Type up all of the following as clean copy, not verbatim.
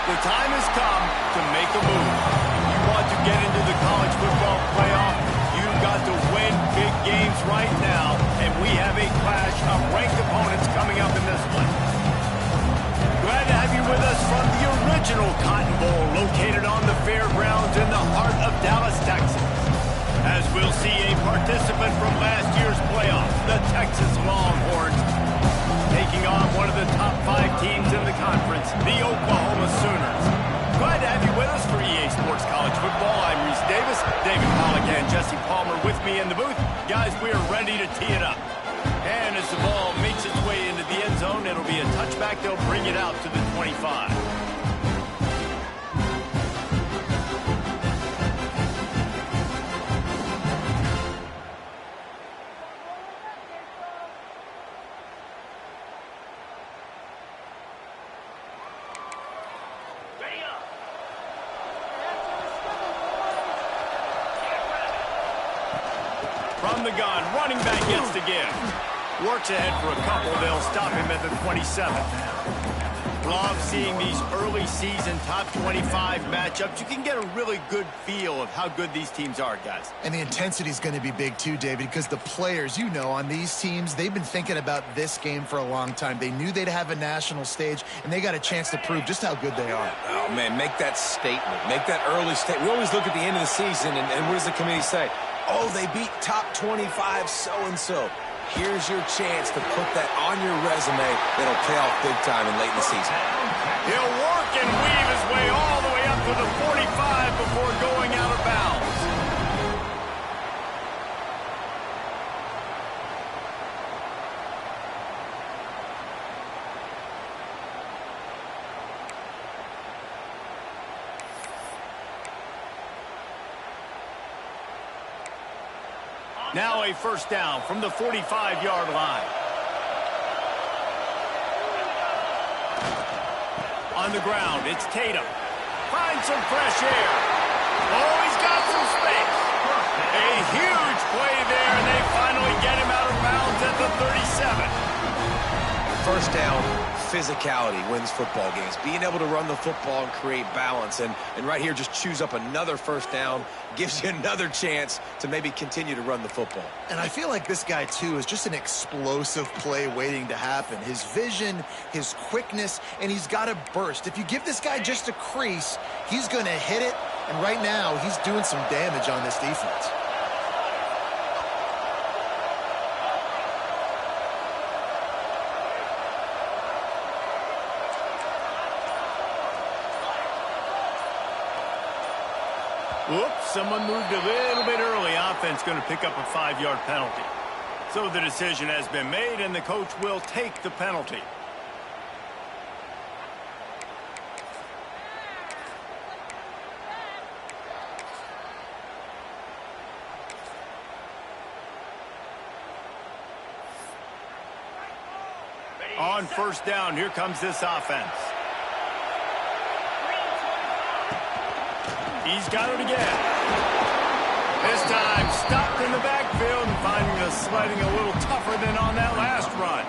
The time has come to make a move. If you want to get into the college football playoff, you've got to win big games right now, and we have a clash of ranked opponents coming up in this one. Glad to have you with us from the original Cotton Bowl, located on the fairgrounds in the heart of Dallas, Texas. As we'll see a participant from last year's playoff, the Texas Longhorns, taking on one of the top 5 teams in the conference, the Oklahoma Sooners. Glad to have you with us for EA Sports College Football. I'm Reese Davis, David Pollack and Jesse Palmer with me in the booth. Guys, we are ready to tee it up. And as the ball makes its way into the end zone, it'll be a touchback. They'll bring it out to the 25. From the gun, running back gets to give. Works ahead for a couple. They'll stop him at the 27. Love seeing these early season top 25 matchups. You can get a really good feel of how good these teams are, guys. And the intensity is going to be big too, David, because the players, you know, on these teams, they've been thinking about this game for a long time. They knew they'd have a national stage, and they got a chance to prove just how good they are. Oh, man, make that statement. Make that early statement. We always look at the end of the season, and what does the committee say? Oh, they beat top 25 so-and-so. Here's your chance to put that on your resume that'll pay off big time and late in the season. He'll work and weave his way all the way up to the 45 before going out of bounds. Now a first down from the 45-yard line. On the ground, it's Tatum. Finds some fresh air. Oh, he's got some space. A huge play there, and they finally get him out of bounds at the 37. First down, physicality wins football games. Being able to run the football and create balance. And right here, just choose up another first down. Gives you another chance to maybe continue to run the football. And I feel like this guy, too, is just an explosive play waiting to happen. His vision, his quickness, and he's got a burst. If you give this guy just a crease, he's going to hit it. And right now, he's doing some damage on this defense. Whoops, someone moved a little bit early. Offense going to pick up a 5-yard penalty. So the decision has been made, and the coach will take the penalty. On first down, here comes this offense. He's got it again. This time, stopped in the backfield and finding the sledding a little tougher than on that last run.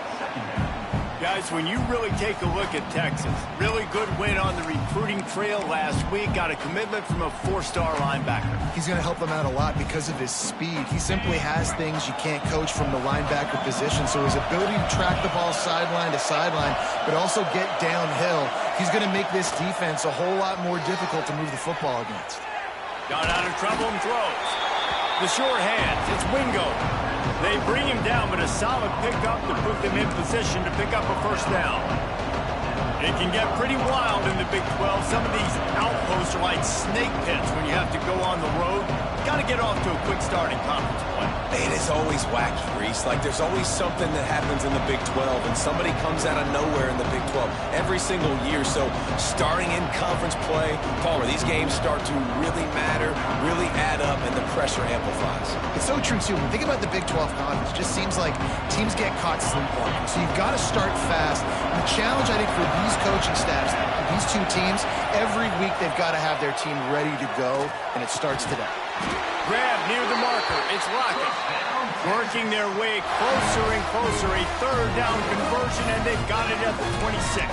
Guys, when you really take a look at Texas, really good win on the recruiting trail last week. Got a commitment from a 4-star linebacker. He's going to help them out a lot because of his speed. He simply has things you can't coach from the linebacker position. So his ability to track the ball sideline to sideline, but also get downhill, he's going to make this defense a whole lot more difficult to move the football against. Got out of trouble and throws. The short hands, it's Wingo. They bring him down, but a solid pickup to put them in position to pick up a first down. It can get pretty wild in the Big 12. Some of these outposts are like snake pits when you have to go on the road. Got to get off to a quick start in conference play. It is always wacky, Reese. Like, there's always something that happens in the Big 12, and somebody comes out of nowhere in the Big 12 every single year. So, starting in conference play, Palmer, these games start to really matter, really add up, and the pressure amplifies. It's so true, too. When you think about the Big 12 conference, it just seems like teams get caught sleepwalking. So, you've got to start fast. And the challenge, I think, for these coaching staffs, these two teams, every week they've got to have their team ready to go, and it starts today. Grab near the marker. It's Lockett. Working their way closer and closer. A third down conversion, and they've got it at the 26.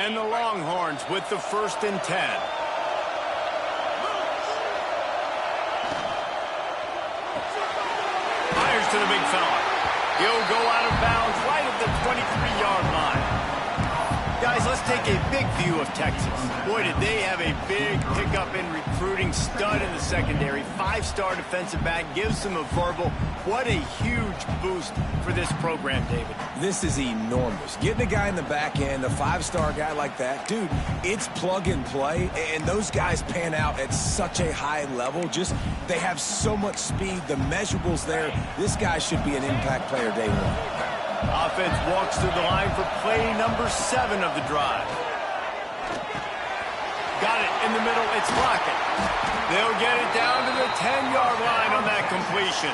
And the Longhorns with the 1st and 10. Fires to the big fella. He'll go out of bounds right at the 23-yard line. Guys, let's take a big view of Texas. Boy, did they have a big pickup in recruiting. Stud in the secondary. 5-star defensive back. Gives them a verbal. What a huge boost for this program, David. This is enormous. Getting a guy in the back end, a 5-star guy like that, dude, it's plug and play, and those guys pan out at such a high level. Just, they have so much speed. The measurables there. This guy should be an impact player day one. Offense walks through the line for play number 7 of the drive. Got it in the middle. It's Lockett. They'll get it down to the 10-yard line on that completion.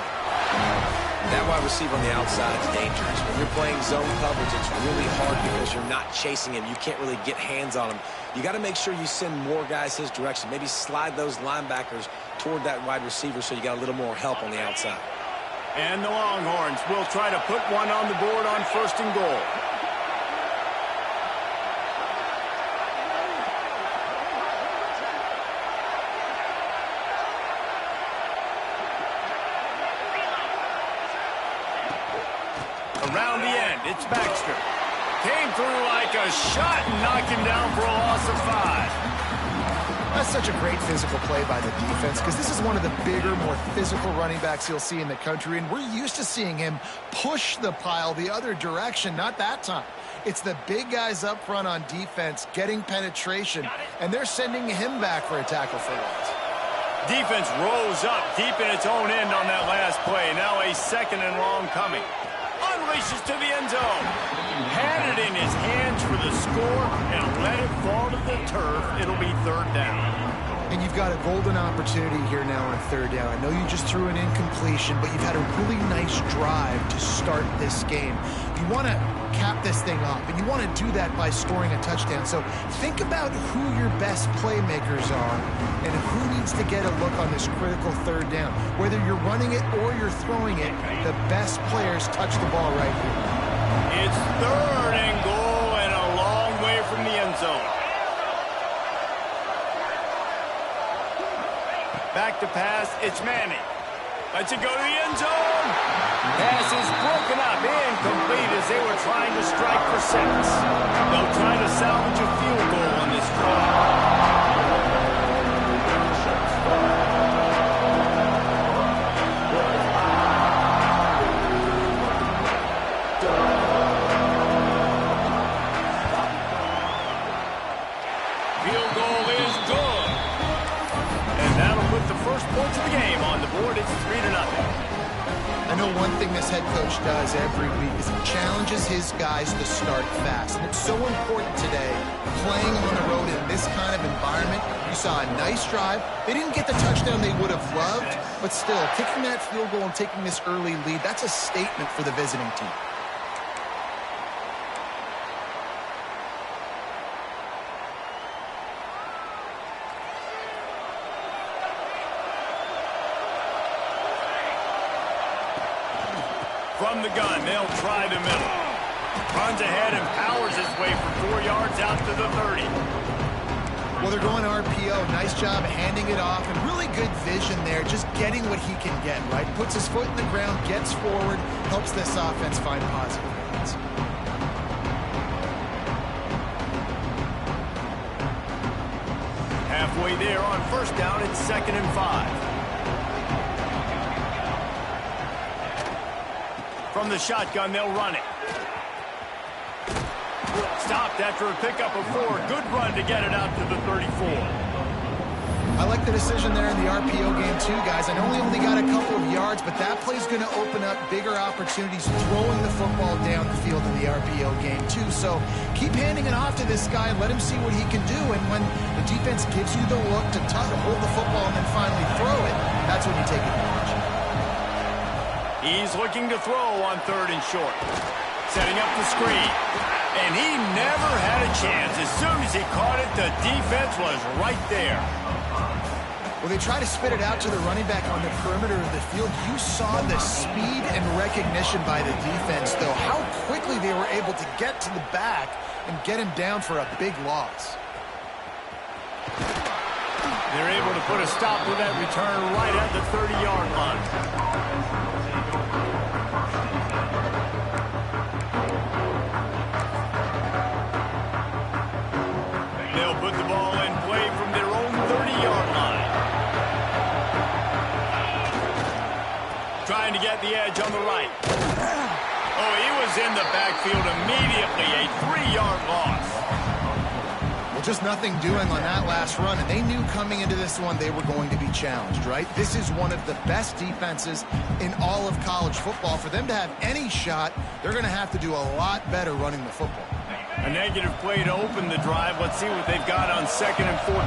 That wide receiver on the outside is dangerous. When you're playing zone coverage, it's really hard because you're not chasing him. You can't really get hands on him. You got to make sure you send more guys his direction. Maybe slide those linebackers toward that wide receiver so you got a little more help on the outside. And the Longhorns will try to put one on the board on 1st and goal. Around the end, it's Baxter. Came through like a shot and knocked him down for a loss of 5. That's such a great physical play by the defense because this is one of the bigger, more physical running backs you'll see in the country, and we're used to seeing him push the pile the other direction. Not that time. It's the big guys up front on defense getting penetration, and they're sending him back for a tackle for loss. Defense rose up deep in its own end on that last play. Now a 2nd and long coming. Unleashes to the end zone. Had it in his hands for the score and let it fall to the turf. It'll be 3rd down. And you've got a golden opportunity here now on 3rd down. I know you just threw an incompletion, but you've had a really nice drive to start this game. You want to cap this thing off, and you want to do that by scoring a touchdown. So think about who your best playmakers are and who needs to get a look on this critical 3rd down. Whether you're running it or you're throwing it, the best players touch the ball right here. It's 3rd and goal and a long way from the end zone. Back to pass, it's Manning. Lets it go to the end zone. Pass is broken up, incomplete as they were trying to strike for 6. They'll try to salvage a field goal on this drive. Field goal is good. And that'll put the first points of the game on the board. It's 3-0. I know one thing this head coach does every week is he challenges his guys to start fast. And it's so important today, playing on the road in this kind of environment. You saw a nice drive. They didn't get the touchdown they would have loved, but still, kicking that field goal and taking this early lead, that's a statement for the visiting team. From the gun, they'll try the middle. Runs ahead and powers his way for 4 yards out to the 30. Well, they're going RPO. Nice job handing it off, and really good vision there, just getting what he can get, right? Puts his foot in the ground, gets forward, helps this offense find positive points. Halfway there on 1st down, it's 2nd and 5. From the shotgun, they'll run it. Stopped after a pickup of 4. Good run to get it out to the 34. I like the decision there in the RPO game too, guys. I know he only got a couple of yards, but that play's going to open up bigger opportunities throwing the football down the field in the RPO game too. So keep handing it off to this guy and let him see what he can do. And when the defense gives you the look to hold the football and then finally throw it, that's when you take advantage. He's looking to throw on 3rd and short. Setting up the screen. And he never had a chance. As soon as he caught it, the defense was right there. Well, they try to spit it out to the running back on the perimeter of the field. You saw the speed and recognition by the defense, though. How quickly they were able to get to the back and get him down for a big loss. They're able to put a stop to that return right at the 30-yard line. They'll put the ball in play from their own 30-yard line. Trying to get the edge on the right. Oh, he was in the backfield immediately. A 3-yard loss. Just nothing doing on that last run, and they knew coming into this one they were going to be challenged, right? This is one of the best defenses in all of college football. For them to have any shot, they're going to have to do a lot better running the football. A negative play to open the drive. Let's see what they've got on 2nd and 14.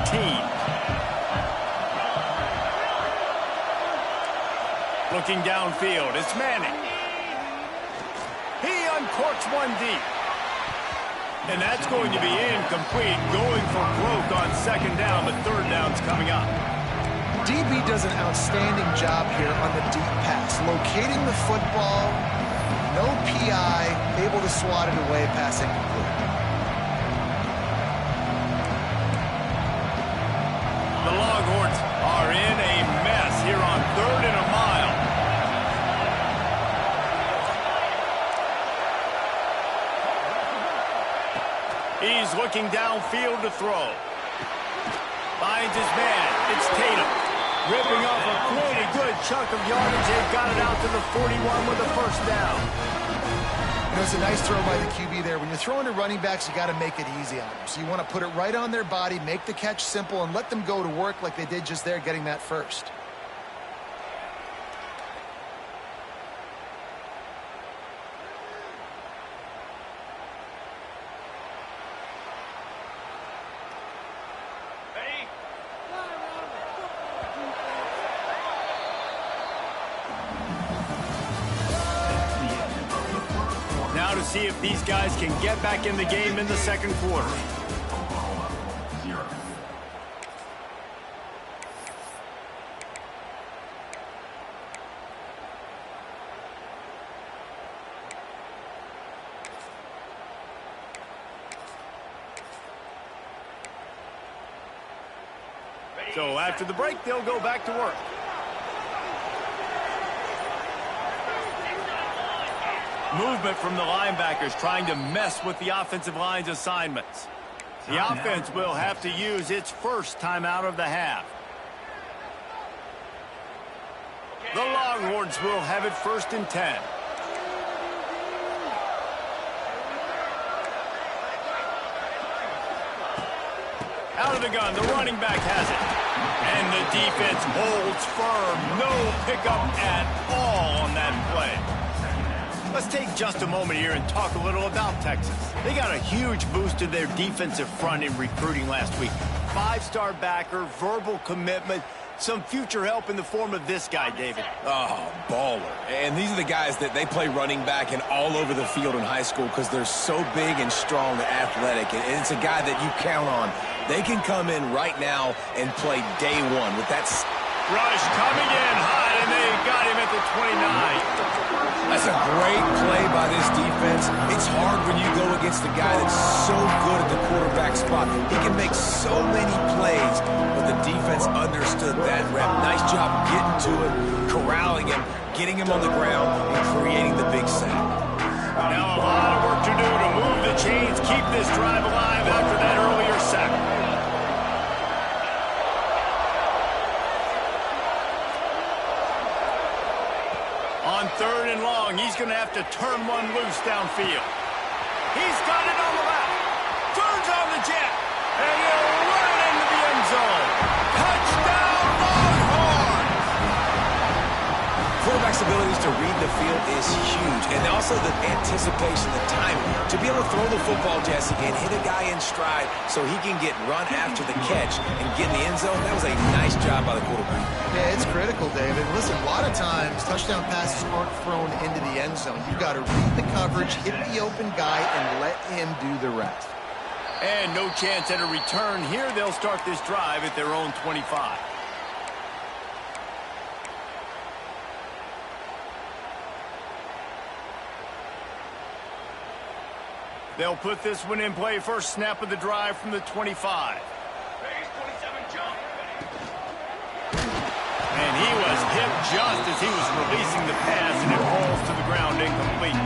Looking downfield, it's Manning. He uncorks one deep. And that's going to be incomplete, going for broke on 2nd down, but 3rd down's coming up. DB does an outstanding job here on the deep pass, locating the football, no PI, able to swat it away, pass incomplete. The Longhorns are in a mess here on 3rd and a mile. He's looking downfield to throw. Finds his man. It's Tatum. Ripping off a pretty good chunk of yardage. They've got it out to the 41 with a 1st down. You know, it's a nice throw by the QB there. When you're throwing to running backs, you got to make it easy on them. So you want to put it right on their body, make the catch simple, and let them go to work like they did just there, getting that 1st. Now to see if these guys can get back in the game in the 2nd quarter. So after the break, they'll go back to work. Movement from the linebackers trying to mess with the offensive line's assignments. The offense will have to use its 1st timeout of the half. The Longhorns will have it 1st and 10. Out of the gun, the running back has it. And the defense holds firm. No pickup at all on that play. Let's take just a moment here and talk a little about Texas. They got a huge boost to their defensive front in recruiting last week. 5-star backer, verbal commitment, some future help in the form of this guy, David. Oh, baller. And these are the guys that they play running back and all over the field in high school because they're so big and strong and athletic. And it's a guy that you count on. They can come in right now and play day one with that rush coming in hot, and they got him at the 29. That's a great play by this defense. It's hard when you go against a guy that's so good at the quarterback spot. He can make so many plays, but the defense understood that rep. Nice job getting to him, corralling him, getting him on the ground, and creating the big sack. Now a lot of work to do to move the chains, keep this drive alive after that earlier sack. On 3rd and long, he's going to have to turn one loose downfield. He's got it on the left. Turns on the jet. And he'll run it into the end zone. Touchdown, Longhorns! Quarterback's abilities to read the field is huge. And also the anticipation, the time to be able to throw the football, Jesse, and hit a guy in stride so he can get run after the catch and get in the end zone. That was a nice job by the quarterback. Yeah, it's critical, David. Listen, a lot of times touchdown passes aren't thrown into the end zone. You've got to read the coverage, hit the open guy, and let him do the rest. And no chance at a return here. They'll start this drive at their own 25. They'll put this one in play first snap of the drive from the 25. And he was hit just as he was releasing the pass, and it falls to the ground incomplete.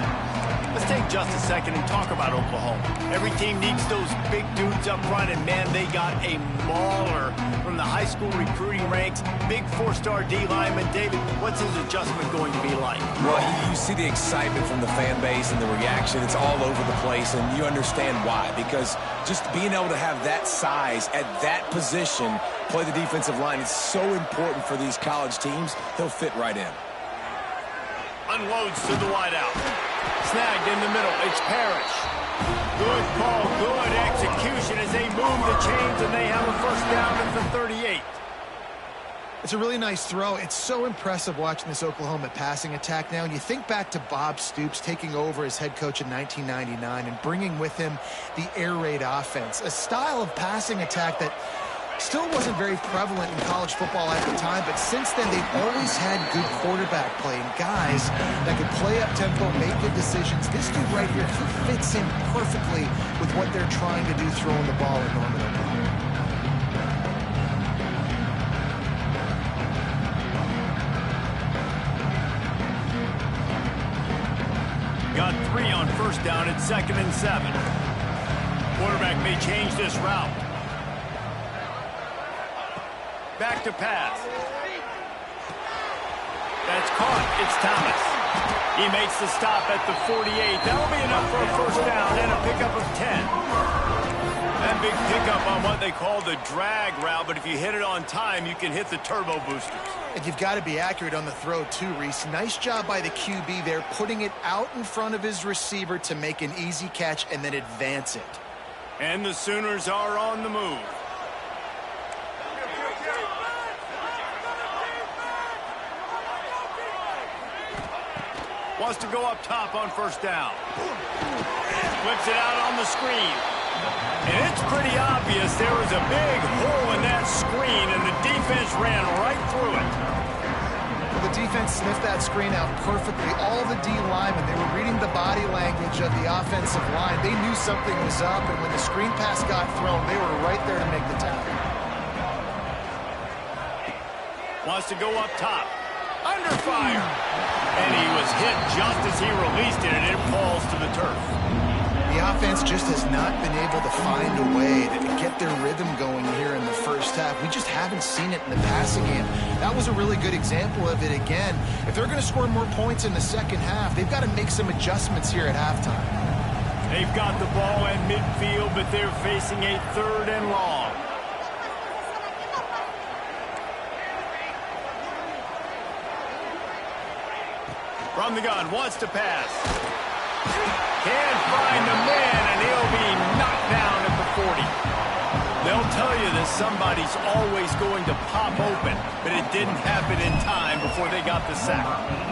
Let's take just a second and talk about Oklahoma. Every team needs those big dudes up front, and man, they got a mauler from the high school recruiting ranks. Big four-star D lineman. David, what's his adjustment going to be like? Well, you see the excitement from the fan base and the reaction. It's all over the place, and you understand why. Because just being able to have that size at that position, play the defensive line, it's so important for these college teams. He'll fit right in. Unloads to the wideout. Snagged in the middle. It's Parrish. Good call, good execution as they move the chains, and they have a first down at the 38. It's a really nice throw. It's so impressive watching this Oklahoma passing attack now. And you think back to Bob Stoops taking over as head coach in 1999 and bringing with him the air raid offense, a style of passing attack that still wasn't very prevalent in college football at the time, but since then they've always had good quarterback play and guys that could play up tempo, make good decisions. This dude right here, he fits in perfectly with what they're trying to do throwing the ball in Norman, Oklahoma. Got 3 on first down at 2nd and 7. Quarterback may change this route. Back to pass. That's caught. It's Thomas. He makes the stop at the 48. That'll be enough for a first down and a pickup of 10. That big pickup on what they call the drag route, but if you hit it on time, you can hit the turbo boosters. And you've got to be accurate on the throw too, Reese. Nice job by the QB there, putting it out in front of his receiver to make an easy catch and then advance it. And the Sooners are on the move. Wants to go up top on first down. Flips it out on the screen. And it's pretty obvious there was a big hole in that screen, and the defense ran right through it. Well, the defense sniffed that screen out perfectly. All the D linemen, they were reading the body language of the offensive line. They knew something was up, and when the screen pass got thrown, they were right there to make the tackle. Wants to go up top. Under fire. And he was hit just as he released it, and it falls to the turf. The offense just has not been able to find a way to get their rhythm going here in the first half. We just haven't seen it in the passing game. That was a really good example of it again. If they're going to score more points in the second half, they've got to make some adjustments here at halftime. They've got the ball at midfield, but they're facing a 3rd and long. From the gun, wants to pass. Can't find the man, and he'll be knocked down at the 40. They'll tell you that somebody's always going to pop open, but it didn't happen in time before they got the sack.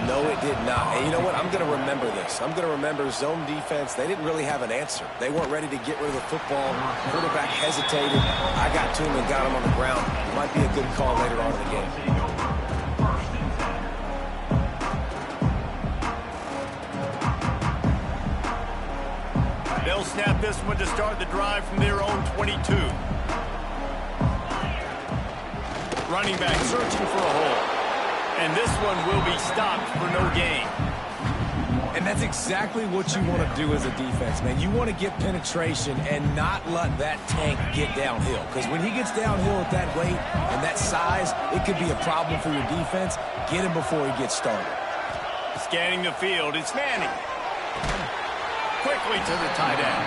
No, it did not. And you know what? I'm going to remember this. I'm going to remember zone defense. They didn't really have an answer. They weren't ready to get rid of the football. Quarterback hesitated. I got to him and got him on the ground. It might be a good call later on in the game. They'll snap this one to start the drive from their own 22. Running back searching for a hole. And this one will be stopped for no gain. And that's exactly what you want to do as a defense, man. You want to get penetration and not let that tank get downhill. Because when he gets downhill at that weight and that size, it could be a problem for your defense. Get him before he gets started. Scanning the field, it's Manning. Quickly to the tight end.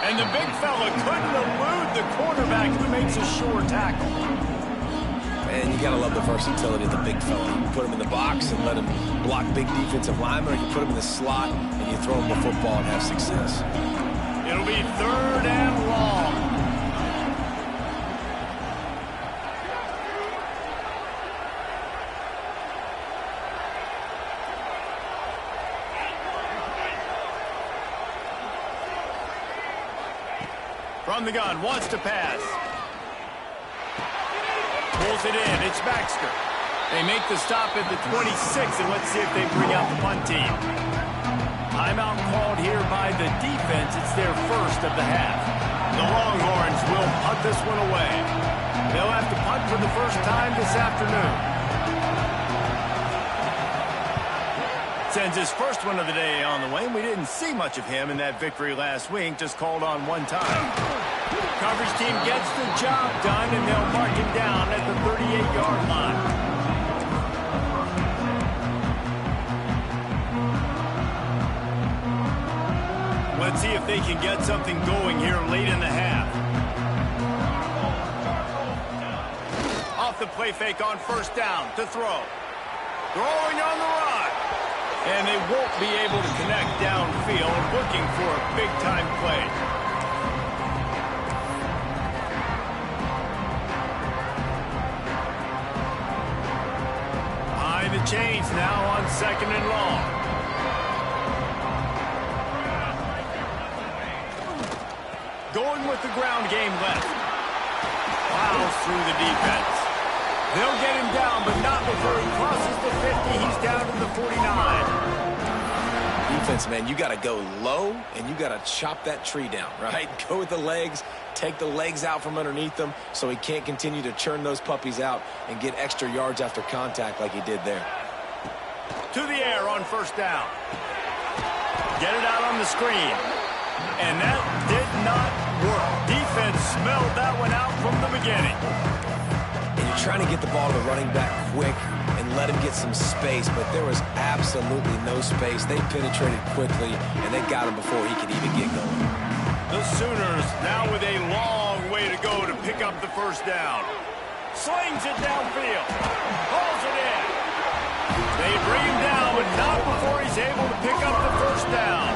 And the big fella couldn't elude the quarterback who makes a sure tackle. And you got to love the versatility of the big fella. You put him in the box and let him block big defensive linemen, or you put him in the slot and you throw him the football and have success. It'll be 3rd and long. From the gun, wants to pass. Pulls it in, it's Baxter. They make the stop at the 26, and let's see if they bring out the punt team. Timeout called here by the defense. It's their first of the half. The Longhorns will punt this one away. They'll have to punt for the first time this afternoon. Sends his first one of the day on the way. We didn't see much of him in that victory last week, just called on one time. Coverage team gets the job done, and they'll mark him down at the 38-yard line. Let's see if they can get something going here late in the half. Off the play fake on first down to throw. Throwing on the run. And they won't be able to connect downfield, looking for a big-time play. Behind the chains now on second and long. Going with the ground game left. Plows through the defense. They'll get him down, but not before he crosses the 50. He's down to the 49. Defense, man, you got to go low, and you got to chop that tree down, right? Go with the legs, take the legs out from underneath them so he can't continue to churn those puppies out and get extra yards after contact like he did there. To the air on first down. Get it out on the screen. And that did not work. Defense smelled that one out from the beginning. Trying to get the ball to the running back quick and let him get some space, but there was absolutely no space. They penetrated quickly, and they got him before he could even get going. The Sooners now with a long way to go to pick up the first down. Slings it downfield. Pulls it in. They bring him down, but not before he's able to pick up the first down.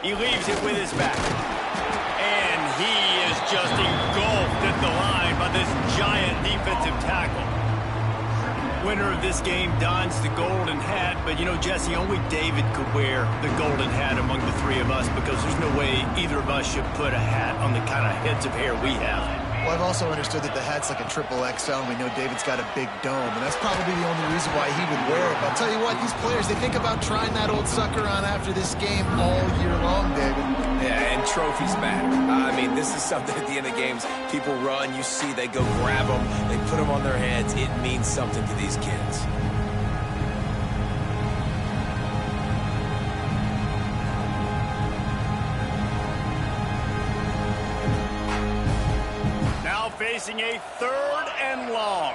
He leaves it with his back. And he is just engulfed at the line by this giant defensive tackle. Winner of this game dons the golden hat, but you know, Jesse, only David could wear the golden hat among the three of us because there's no way either of us should put a hat on the kind of heads of hair we have. Well, I've also understood that the hat's like a triple XL, and we know David's got a big dome, and that's probably the only reason why he would wear it. But I'll tell you what, these players, they think about trying that old sucker on after this game all year long, David. Yeah, and trophies matter. I mean, this is something at the end of games. People run, you see, they go grab them, they put them on their heads. It means something to these kids. Facing a third and long.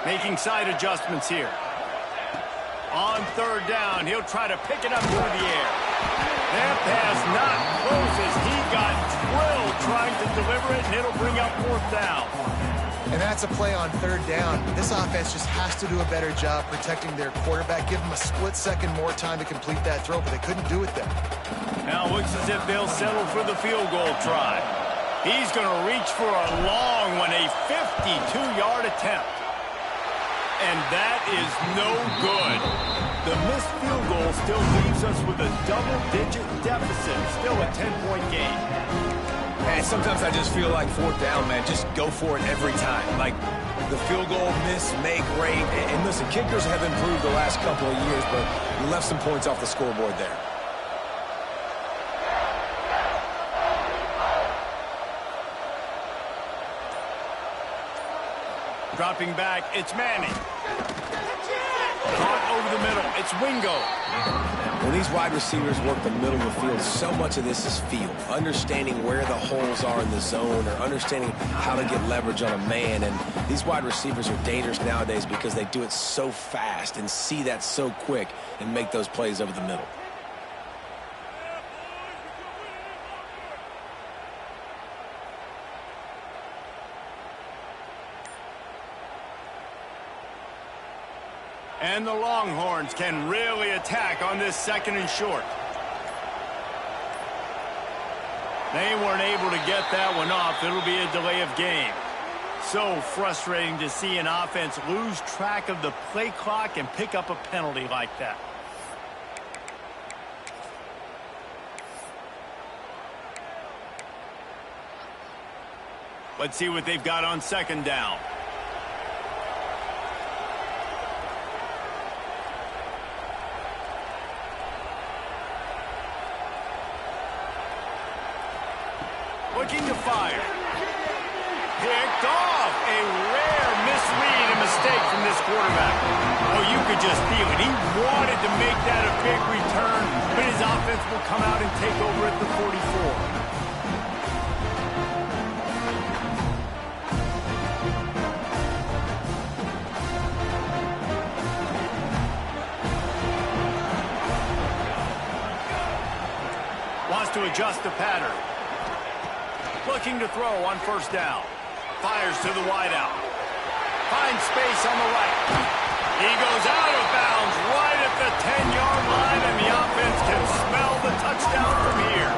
Making side adjustments here. On third down, he'll try to pick it up through the air. That pass not close as he got drilled trying to deliver it, and it'll bring up fourth down. And that's a play on third down. This offense just has to do a better job protecting their quarterback. Give them a split second more time to complete that throw, but they couldn't do it there. Now it looks as if they'll settle for the field goal try. He's going to reach for a long one, a 52-yard attempt. And that is no good. The missed field goal still leaves us with a double-digit deficit, still a 10-point game. And sometimes I just feel like fourth down, man, just go for it every time. Like the field goal, miss, make, rate. And listen, kickers have improved the last couple of years, but you left some points off the scoreboard there. Dropping back, it's Manning. Caught over the middle, it's Wingo. When these wide receivers work the middle of the field, so much of this is feel. Understanding where the holes are in the zone or understanding how to get leverage on a man. And these wide receivers are dangerous nowadays because they do it so fast and see that so quick and make those plays over the middle. And the Longhorns can really attack on this second and short. They weren't able to get that one off. It'll be a delay of game. So frustrating to see an offense lose track of the play clock and pick up a penalty like that. Let's see what they've got on second down. Looking to fire. Picked off. A rare misread and mistake from this quarterback. Oh, you could just feel it. He wanted to make that a big return, but his offense will come out and take over at the 44. Wants to adjust the pattern. Looking to throw on first down. Fires to the wideout. Finds space on the right. He goes out of bounds right at the 10-yard line, and the offense can smell the touchdown from here.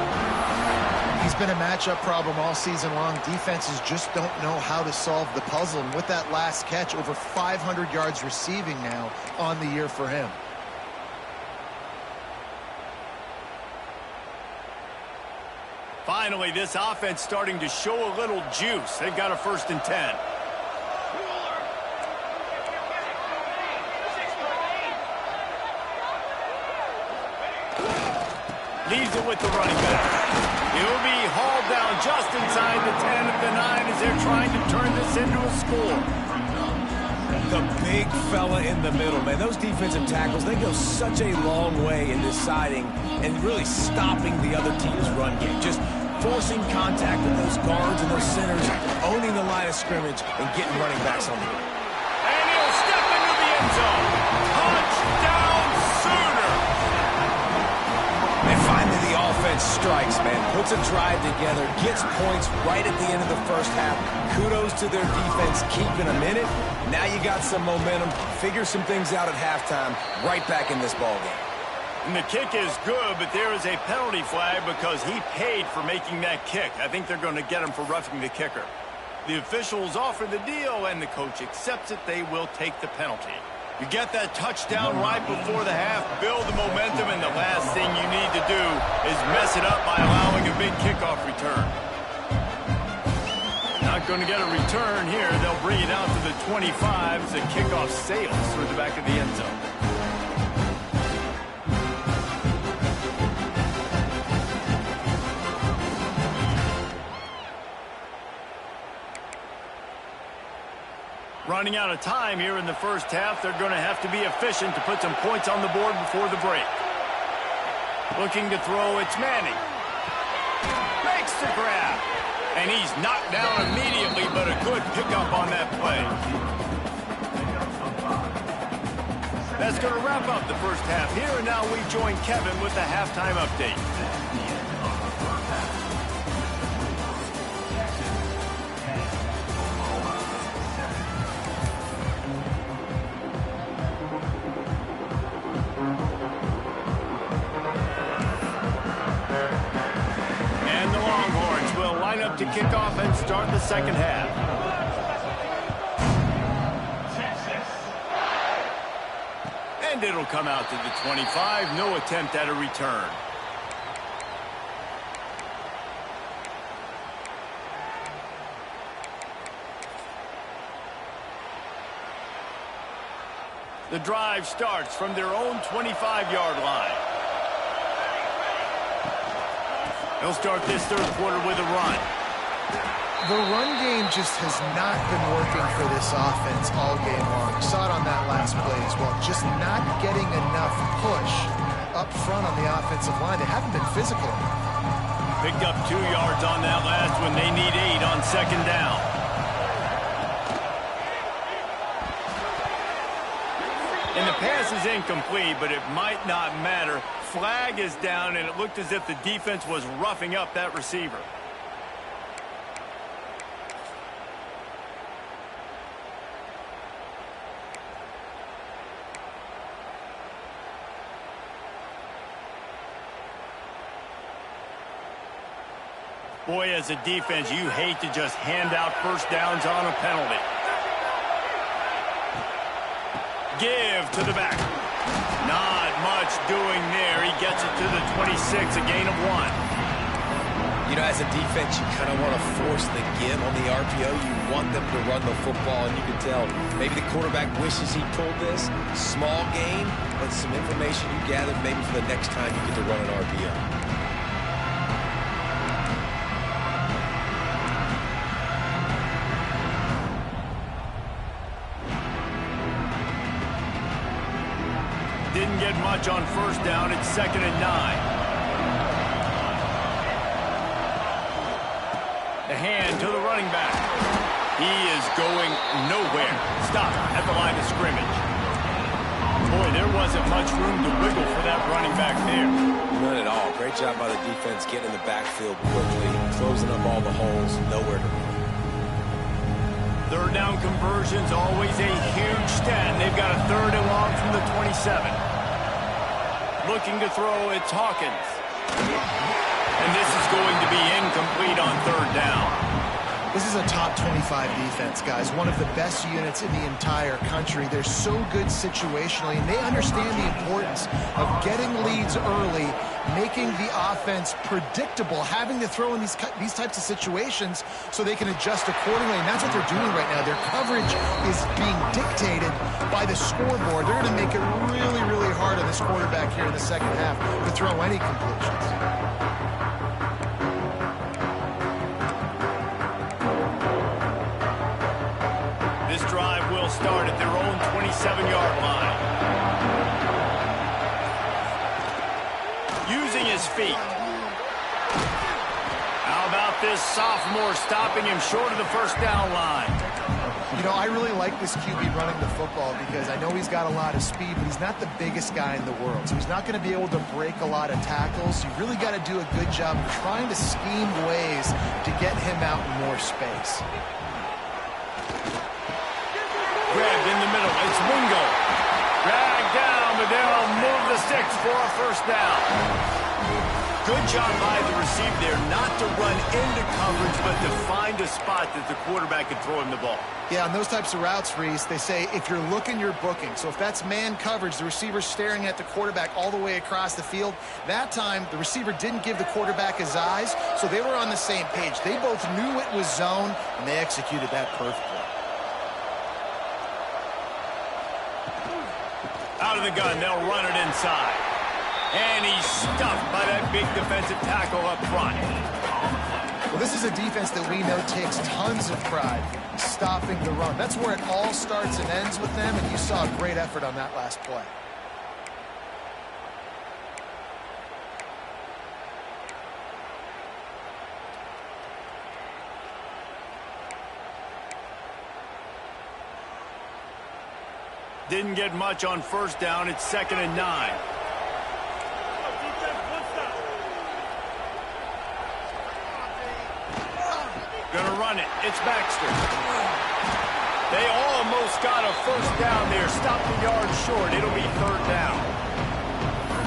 He's been a matchup problem all season long. Defenses just don't know how to solve the puzzle. And with that last catch, over 500 yards receiving now on the year for him. Finally, this offense starting to show a little juice. They've got a 1st and 10. Leaves it with the running back. He'll be hauled down just inside the 10 of the 9 as they're trying to turn this into a score. The big fella in the middle, man. Those defensive tackles, they go such a long way in deciding and really stopping the other team's run game. Just forcing contact with those guards and those centers, owning the line of scrimmage, and getting running backs on the board. And he'll step into the end zone. Touchdown Sooner! And finally the offense strikes, man. Puts a drive together, gets points right at the end of the first half. Kudos to their defense keeping them in it. Now you got some momentum. Figure some things out at halftime. Right back in this ballgame. And the kick is good, but there is a penalty flag because he paid for making that kick. I think they're going to get him for roughing the kicker. The officials offer the deal, and the coach accepts it. They will take the penalty. You get that touchdown right before the half, build the momentum, and the last thing you need to do is mess it up by allowing a big kickoff return. Not going to get a return here. They'll bring it out to the 25 as the kickoff sails through the back of the end zone. Running out of time here in the first half. They're going to have to be efficient to put some points on the board before the break. Looking to throw, it's Manning. Makes the grab. And he's knocked down immediately, but a good pickup on that play. That's going to wrap up the first half here, and now we join Kevin with the halftime update. To kick off and start the second half. And it'll come out to the 25. No attempt at a return. The drive starts from their own 25-yard line. They'll start this third quarter with a run. The run game just has not been working for this offense all game long. Saw it on that last play as well. Just not getting enough push up front on the offensive line. They haven't been physical. Picked up 2 yards on that last one. They need 8 on second down. And the pass is incomplete, but it might not matter. Flag is down, and it looked as if the defense was roughing up that receiver. Boy, as a defense, you hate to just hand out first downs on a penalty. Give to the back. Not much doing there. He gets it to the 26, a gain of 1. You know, as a defense, you kind of want to force the give on the RPO. You want them to run the football, and you can tell maybe the quarterback wishes he pulled this. Small gain, but some information you gathered maybe for the next time you get to run an RPO. Didn't get much on first down. It's 2nd and 9. The hand to the running back. He is going nowhere. Stop at the line of scrimmage. Boy, there wasn't much room to wiggle for that running back there. None at all. Great job by the defense getting in the backfield quickly, closing up all the holes, nowhere to run. Third down conversion's always a huge stat. They've got a 3rd and long from the 27. Looking to throw, it's Hawkins. And this is going to be incomplete on 3rd down. This is a top 25 defense, guys. One of the best units in the entire country. They're so good situationally, and they understand the importance of getting leads early, making the offense predictable, having to throw in these types of situations so they can adjust accordingly. And that's what they're doing right now. Their coverage is being dictated by the scoreboard. They're going to make it really, really hard on this quarterback here in the second half to throw any completions. This drive will start at their own 27-yard line. Using his feet. How about this sophomore stopping him short of the first down line? You know, I really like this QB running the football because I know he's got a lot of speed, but he's not the biggest guy in the world. So he's not going to be able to break a lot of tackles. You really got to do a good job of trying to scheme ways to get him out in more space. Grabbed in the middle. It's Wingo. Dragged down, but they'll move the sticks for a first down. Good job by the receiver there not to run into coverage, but to find a spot that the quarterback can throw him the ball. Yeah, on those types of routes, Reese, they say if you're looking, you're booking. So if that's man coverage, the receiver's staring at the quarterback all the way across the field. That time, the receiver didn't give the quarterback his eyes, so they were on the same page. They both knew it was zone, and they executed that perfectly. Out of the gun, they'll run it inside. And he's stuffed by that big defensive tackle up front. Well, this is a defense that we know takes tons of pride stopping the run. That's where it all starts and ends with them, and you saw a great effort on that last play. Didn't get much on first down. It's 2nd and 9. Gonna run it. It's Baxter. They almost got a first down there. Stopped the yard short. It'll be 3rd down.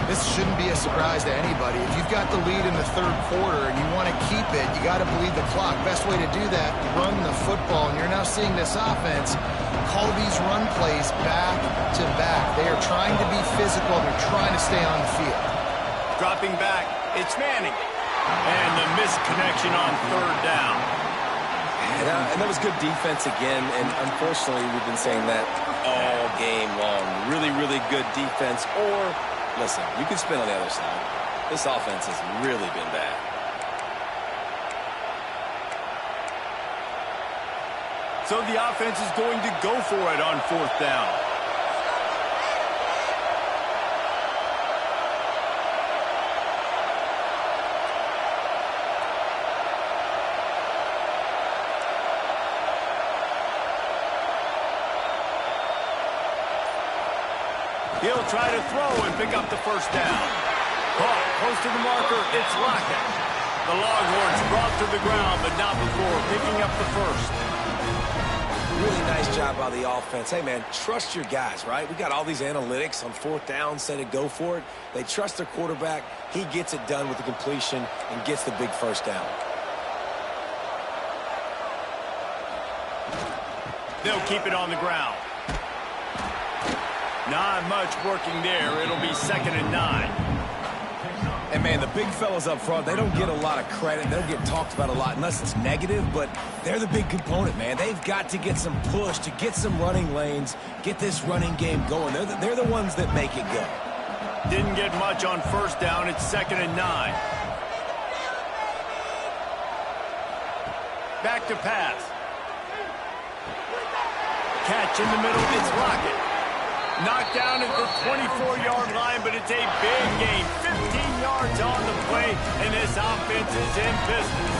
This shouldn't be a surprise to anybody. If you've got the lead in the 3rd quarter and you want to keep it, you got to bleed the clock. Best way to do that, run the football. And you're now seeing this offense call these run plays back to back. They are trying to be physical. They're trying to stay on the field. Dropping back. It's Manning. And the missed connection on 3rd down. And that was good defense again, and unfortunately, we've been saying that all game long. Really, really good defense. Or, listen, you can spin on the other side. This offense has really been bad. So the offense is going to go for it on 4th down. He'll try to throw and pick up the first down. Caught close to the marker. It's Lockett. The Longhorns brought to the ground, but not before picking up the first. Really nice job by the offense. Hey, man, trust your guys, right? We got all these analytics on 4th down, say to go for it. They trust their quarterback. He gets it done with the completion and gets the big first down. They'll keep it on the ground. Not much working there. It'll be 2nd and 9. And, man, the big fellas up front, they don't get a lot of credit. They don't get talked about a lot unless it's negative, but they're the big component, man. They've got to get some push to get some running lanes, get this running game going. They're the ones that make it go. Didn't get much on first down. It's 2nd and 9. Back to pass. Catch in the middle. It's Lockett. Knocked down at the 24-yard line, but it's a big gain. 15 yards on the play, and this offense is in business.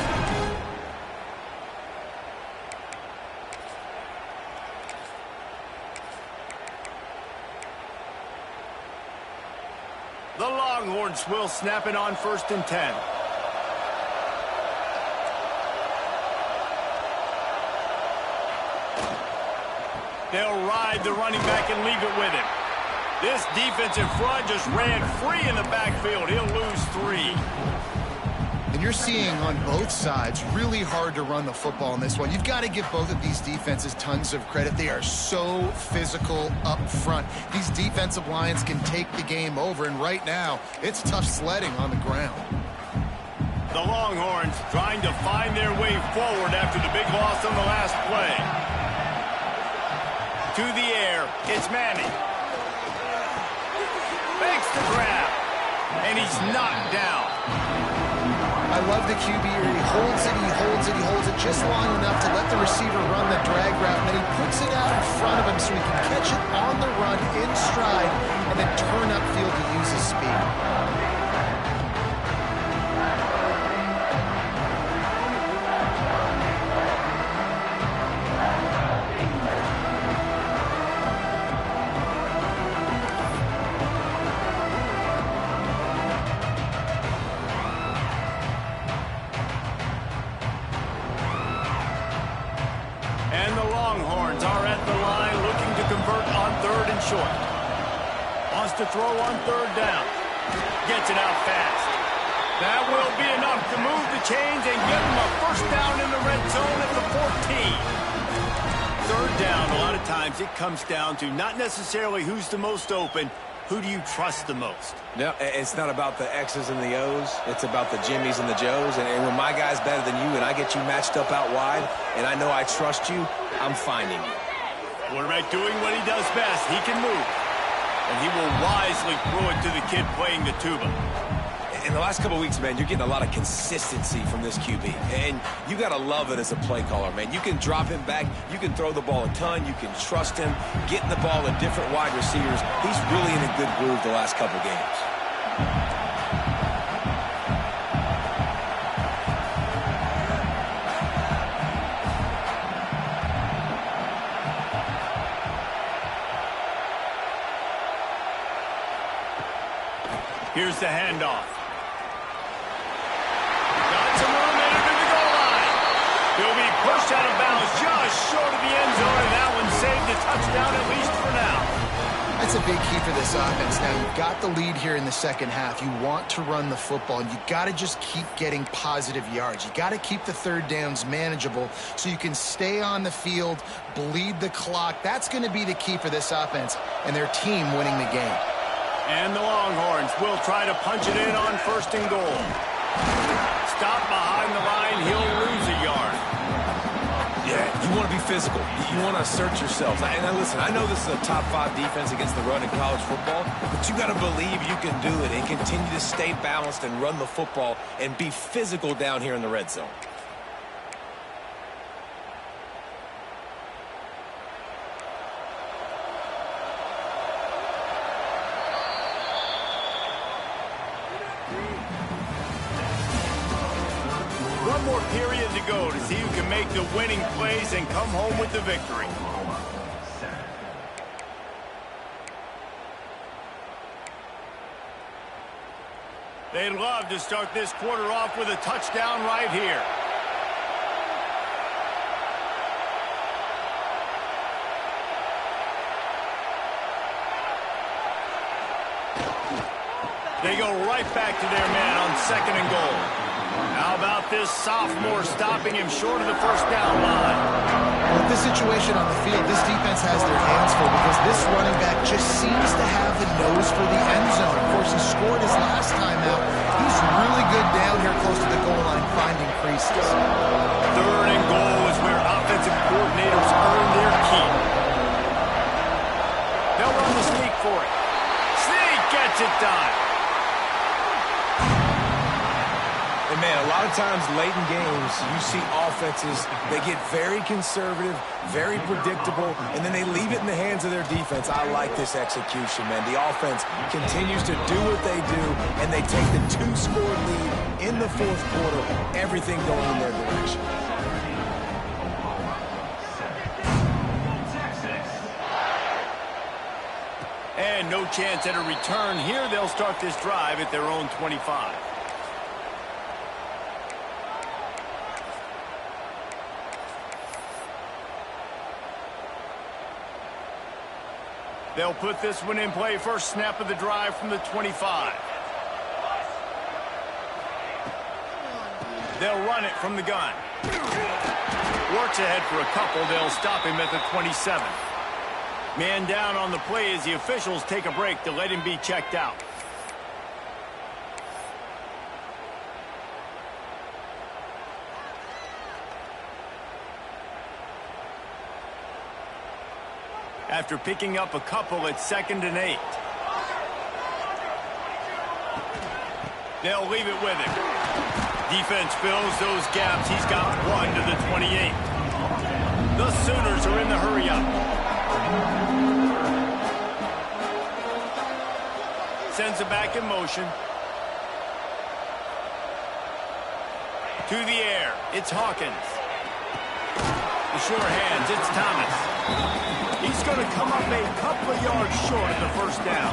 The Longhorns will snap it on 1st and 10. They'll ride the running back and leave it with him. This defensive front just ran free in the backfield. He'll lose 3. And you're seeing on both sides really hard to run the football in this one. You've got to give both of these defenses tons of credit. They are so physical up front. These defensive lines can take the game over, and right now it's tough sledding on the ground. The Longhorns trying to find their way forward after the big loss on the last play. To the air, it's Manning. Makes the grab, and he's knocked down. I love the QB here. He holds it, he holds it, he holds it just long enough to let the receiver run the drag route, and then he puts it out in front of him so he can catch it on the run in stride and then turn upfield to use his speed. Short. Wants to throw on 3rd down. Gets it out fast. That will be enough to move the chains and give him a 1st down in the red zone at the 14. 3rd down, a lot of times it comes down to not necessarily who's the most open, who do you trust the most? No, it's not about the X's and the O's. It's about the Jimmies and the Joes. And when my guy's better than you and I get you matched up out wide and I know I trust you, I'm finding you. Quarterback doing what he does best. He can move. And he will wisely throw it to the kid playing the tuba. In the last couple of weeks, man, you're getting a lot of consistency from this QB. And you got to love it as a play caller, man. You can drop him back. You can throw the ball a ton. You can trust him. Getting the ball to different wide receivers. He's really in a good groove the last couple games. Here's the handoff. Got some room into the goal line. He'll be pushed out of bounds just short of the end zone, and that one saved a touchdown at least for now. That's a big key for this offense. Now, you've got the lead here in the 2nd half. You want to run the football, and you got to just keep getting positive yards. You got to keep the 3rd downs manageable so you can stay on the field, bleed the clock. That's going to be the key for this offense and their team winning the game. And the Longhorns will try to punch it in on 1st and goal. Stop behind the line. He'll lose a yard. Yeah, you want to be physical. You want to assert yourselves. And listen, I know this is a top 5 defense against the run in college football, but you got to believe you can do it and continue to stay balanced and run the football and be physical down here in the red zone. One more period to go to see who can make the winning plays and come home with the victory. They'd love to start this quarter off with a touchdown right here. They go right back to their man on 2nd and goal. How about this sophomore stopping him short of the first down line? With this situation on the field, this defense has their hands full because this running back just seems to have a nose for the end zone. Of course, he scored his last time out. He's really good down here close to the goal line, finding creases. Third and goal is where offensive coordinators earn their keep. They'll run the sneak for it. Sneak gets it done. And man, a lot of times late in games, you see offenses, they get very conservative, very predictable, and then they leave it in the hands of their defense. I like this execution, man. The offense continues to do what they do, and they take the 2-score lead in the fourth quarter, everything going in their direction. And no chance at a return here. They'll start this drive at their own 25. They'll put this one in play. First snap of the drive from the 25. They'll run it from the gun. Works ahead for a couple. They'll stop him at the 27. Man down on the play as the officials take a break to let him be checked out. After picking up a couple at 2nd and 8. They'll leave it with him. Defense fills those gaps. He's got one to the 28. The Sooners are in the hurry-up. Sends it back in motion. To the air. It's Hawkins. The sure hands. It's Thomas. He's going to come up a couple of yards short of the first down.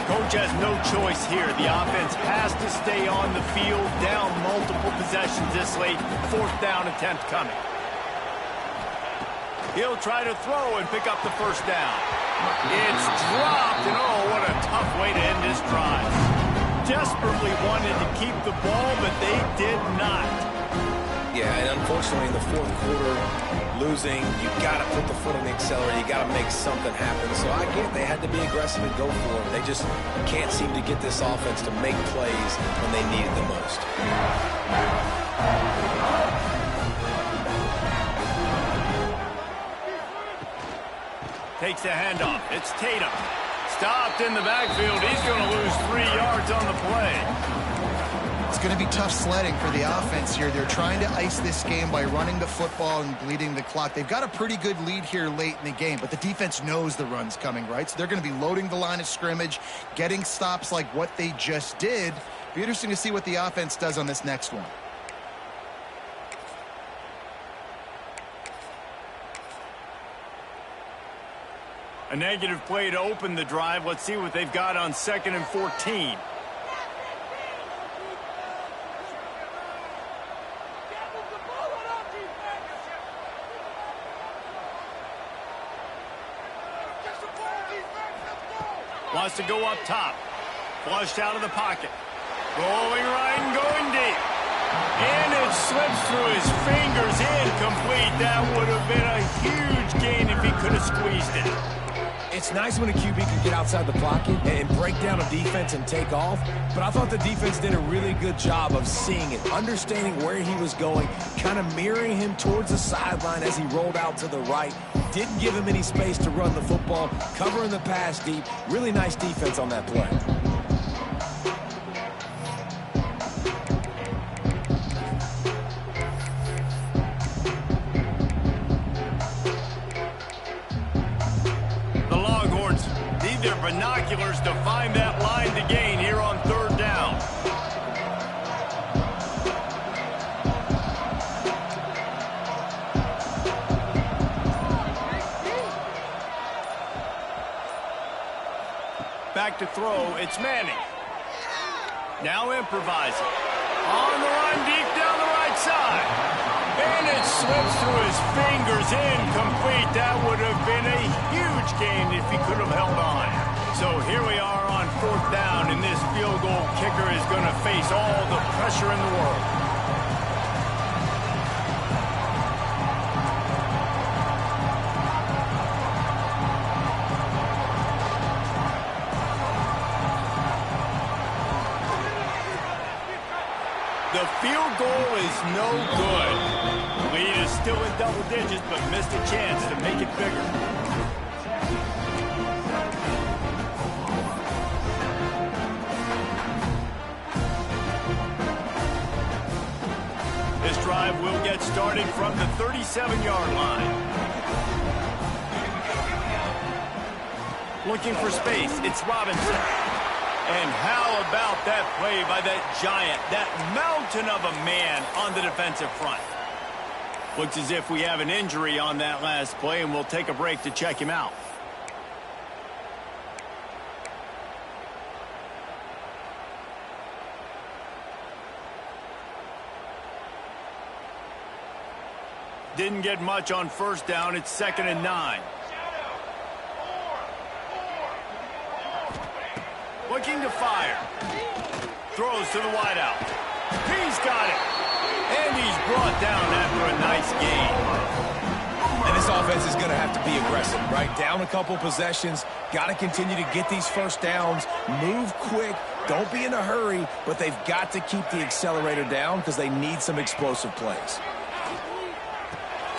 Coach has no choice here. The offense has to stay on the field, down multiple possessions this late. 4th down attempt coming. He'll try to throw and pick up the first down. It's dropped, and oh, what a tough way to end this drive. Desperately wanted to keep the ball, but they did not. Yeah, and unfortunately in the fourth quarter, losing, you got to put the foot on the accelerator. You got to make something happen. So I get they had to be aggressive and go for it. They just can't seem to get this offense to make plays when they need it the most. Takes the handoff. It's Tatum. Stopped in the backfield. He's going to lose 3 yards on the play. It's going to be tough sledding for the offense here. They're trying to ice this game by running the football and bleeding the clock. They've got a pretty good lead here late in the game, but the defense knows the run's coming, right? So they're going to be loading the line of scrimmage, getting stops like what they just did. Be interesting to see what the offense does on this next one. A negative play to open the drive. Let's see what they've got on 2nd and 14. Wants to go up top. Flushed out of the pocket. Rolling right and going deep. And it slips through his fingers. Incomplete. That would have been a huge gain if he could have squeezed it. It's nice when a QB can get outside the pocket and break down a defense and take off, but I thought the defense did a really good job of seeing it, understanding where he was going, kind of mirroring him towards the sideline as he rolled out to the right. Didn't give him any space to run the football, covering the pass deep. Really nice defense on that play. Binoculars to find that line to gain here on 3rd down. Back to throw, it's Manning. Now improvising. On the run, deep down the right side. And it slips through his fingers, incomplete. That would have been a huge gain if he could have held on. So here we are on 4th down, and this field goal kicker is going to face all the pressure in the world. The field goal is no good. Lead is still in double digits, but missed a chance to make it bigger. This drive will get started from the 37-yard line. Looking for space, it's Robinson. And how about that play by that giant, that mountain of a man on the defensive front? Looks as if we have an injury on that last play, and we'll take a break to check him out. Didn't get much on 1st down. It's 2nd and 9. Looking to fire. Throws to the wideout. He's got it. And he's brought down after a nice gain. And this offense is going to have to be aggressive, right? Down a couple possessions. Got to continue to get these 1st downs. Move quick. Don't be in a hurry. But they've got to keep the accelerator down because they need some explosive plays.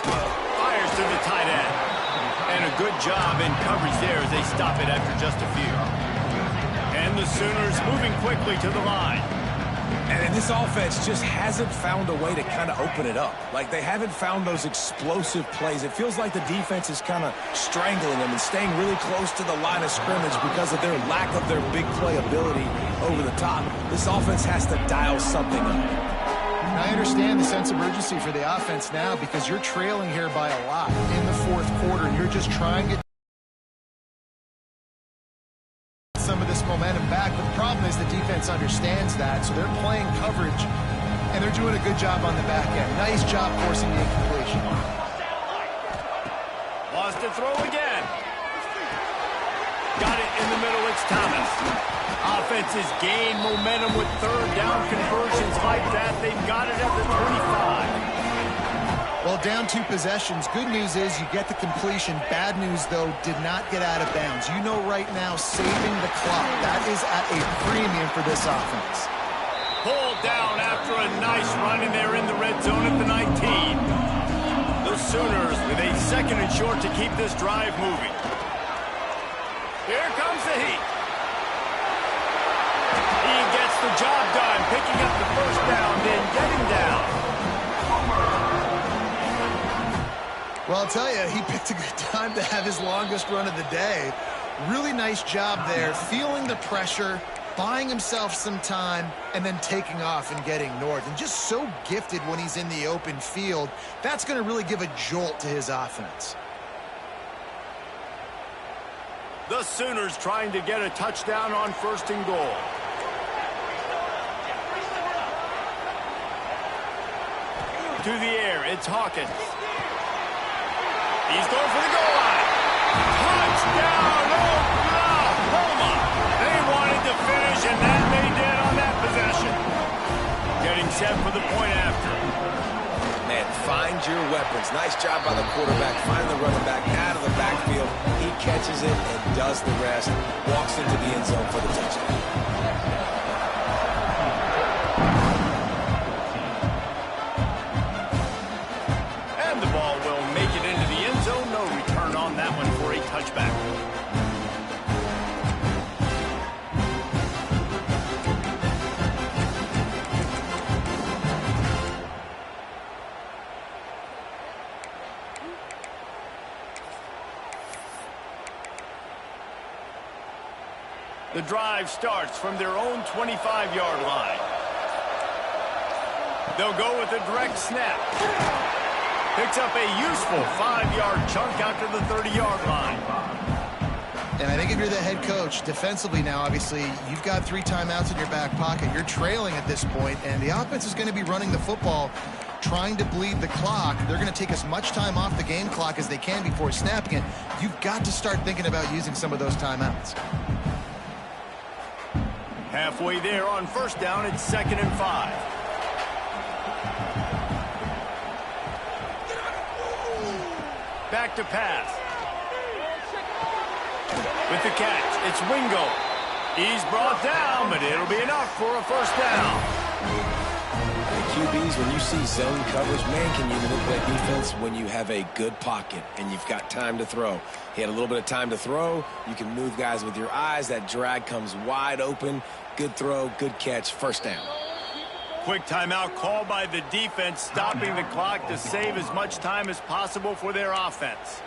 Fires to the tight end. And a good job in coverage there as they stop it after just a few. And the Sooners moving quickly to the line. And this offense just hasn't found a way to kind of open it up. Like, they haven't found those explosive plays. It feels like the defense is kind of strangling them and staying really close to the line of scrimmage because of their lack of their big play ability over the top. This offense has to dial something up. I understand the sense of urgency for the offense now because you're trailing here by a lot in the 4th quarter, and you're just trying to some of this momentum back. But the problem is the defense understands that, so they're playing coverage, and they're doing a good job on the back end. Nice job forcing the incompletion. Lost to throw again. Got it in the middle. It's Thomas. Offenses gain momentum with 3rd down conversions like that. They've got it at the 25. Well, down 2 possessions. Good news is you get the completion. Bad news, though, did not get out of bounds. You know right now, saving the clock. That is at a premium for this offense. Pulled down after a nice run, and they're in the red zone at the 19. The Sooners with a 2nd and short to keep this drive moving. Here comes the heat. He gets the job done, picking up the 1st down, then getting down. Well, I'll tell you, he picked a good time to have his longest run of the day. Really nice job there, feeling the pressure, buying himself some time, and then taking off and getting north. And just so gifted when he's in the open field. That's going to really give a jolt to his offense. The Sooners trying to get a touchdown on 1st and goal. To the air, it's Hawkins. He's going for the goal line. Touchdown, Oklahoma. They wanted to finish, and that they did on that possession. Getting set for the point after. Man, find your weapons. Nice job by the quarterback. Find the running back out of the backfield. He catches it and does the rest. Walks into the end zone for the touchdown. Touchback. The drive starts from their own 25-yard line. They'll go with a direct snap. Picks up a useful 5-yard chunk after the 30-yard line. And I think if you're the head coach, defensively now, obviously, you've got 3 timeouts in your back pocket. You're trailing at this point, and the offense is going to be running the football, trying to bleed the clock. They're going to take as much time off the game clock as they can before snapping it. You've got to start thinking about using some of those timeouts. Halfway there on first down, it's 2nd and 5. Back to pass. With the catch, it's Wingo. He's brought down, but it'll be enough for a first down. QBs, when you see zone coverage, man, can you manipulate defense when you have a good pocket and you've got time to throw. He had a little bit of time to throw. You can move guys with your eyes. That drag comes wide open. Good throw, good catch, first down. Quick timeout called by the defense, stopping the clock to save as much time as possible for their offense.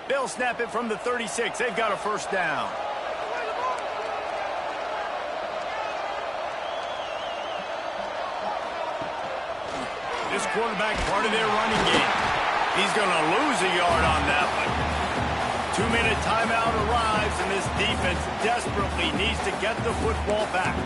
They'll snap it from the 36. They've got a first down. This quarterback part of their running game. He's going to lose a yard on that one. 2-minute timeout arrives, and this defense desperately needs to get the football back.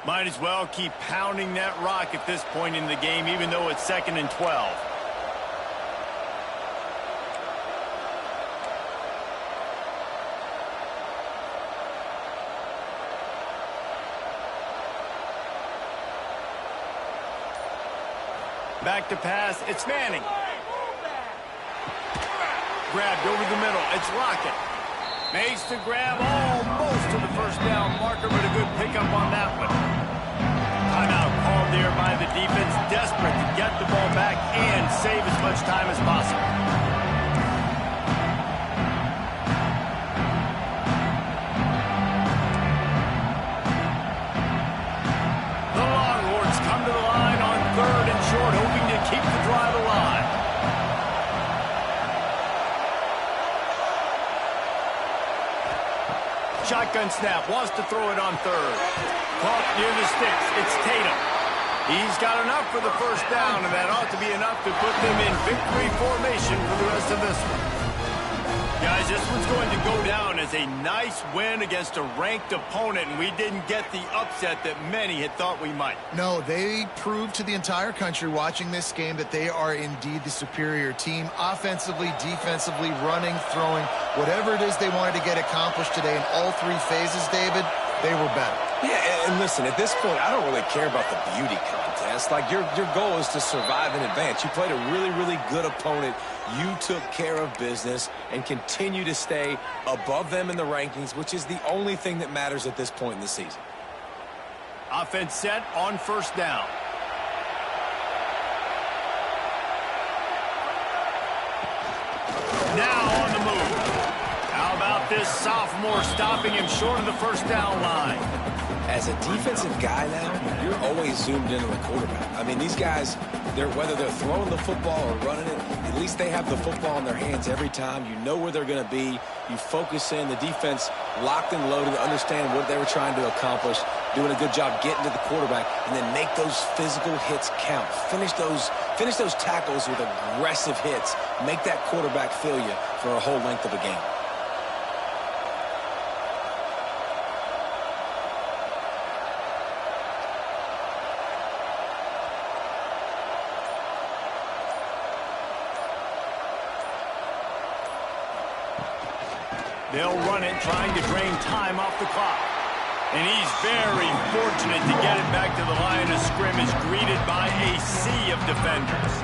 Might as well keep pounding that rock at this point in the game, even though it's 2nd and 12. Back to pass, it's Manning. Grabbed over the middle, it's Lockett. Makes the grab almost to the first down marker, but a good pickup on that one. Timeout called there by the defense, desperate to get the ball back and save as much time as possible. The Longhorns come to the line on 3rd and short, hoping to keep the drive alive. Shotgun snap, wants to throw it on 3rd. Caught near the sticks, it's Tatum. He's got enough for the first down, and that ought to be enough to put them in victory formation for the rest of this one. Guys, this one's going to go down as a nice win against a ranked opponent, and we didn't get the upset that many had thought we might. No, they proved to the entire country watching this game that they are indeed the superior team. Offensively, defensively, running, throwing, whatever it is they wanted to get accomplished today in all 3 phases, David, they were better. Yeah, and listen, at this point, I don't really care about the beauty contest. Like, your goal is to survive and advance. You played a really, really good opponent. You took care of business and continue to stay above them in the rankings, which is the only thing that matters at this point in the season. Offense set on first down. Now on the move. How about this sophomore stopping him short of the first down line? As a defensive guy now, you're always zoomed in on the quarterback. I mean, these guys, whether they're throwing the football or running it, at least they have the football in their hands every time. You know where they're going to be. You focus in. The defense locked and loaded to understand what they were trying to accomplish, doing a good job getting to the quarterback, and then make those physical hits count. Finish those tackles with aggressive hits. Make that quarterback feel you for a whole length of a game. They'll run it, trying to drain time off the clock. And he's very fortunate to get it back to the line of scrimmage, greeted by a sea of defenders.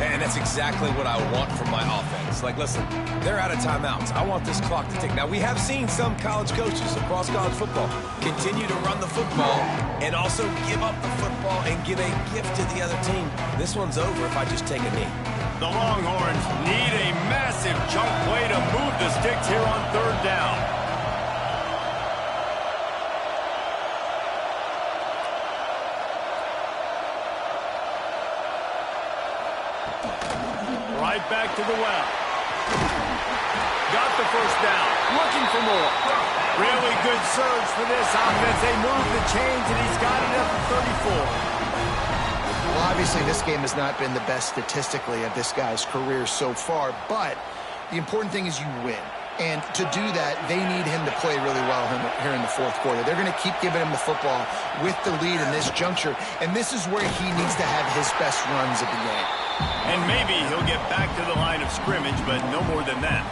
And that's exactly what I want from my offense. Like, listen, they're out of timeouts. I want this clock to tick. Now, we have seen some college coaches across college football continue to run the football and also give up the football and give a gift to the other team. This one's over if I just take a knee. The Longhorns need a massive chunk play to move the sticks here on 3rd down. Right back to the well. got the first down. Looking for more. Really good surge for this offense. They moved the chains, and he's got it up to 34. Well, obviously, this game has not been the best statistically of this guy's career so far, but the important thing is you win. And to do that, they need him to play really well here in the fourth quarter. They're going to keep giving him the football with the lead in this juncture, and this is where he needs to have his best runs of the game. And maybe he'll get back to the line of scrimmage, but no more than that.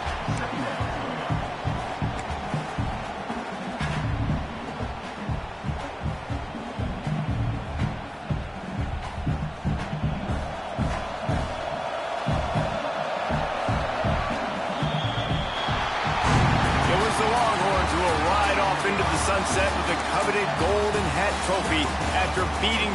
Into the sunset with the coveted Golden Hat Trophy after beating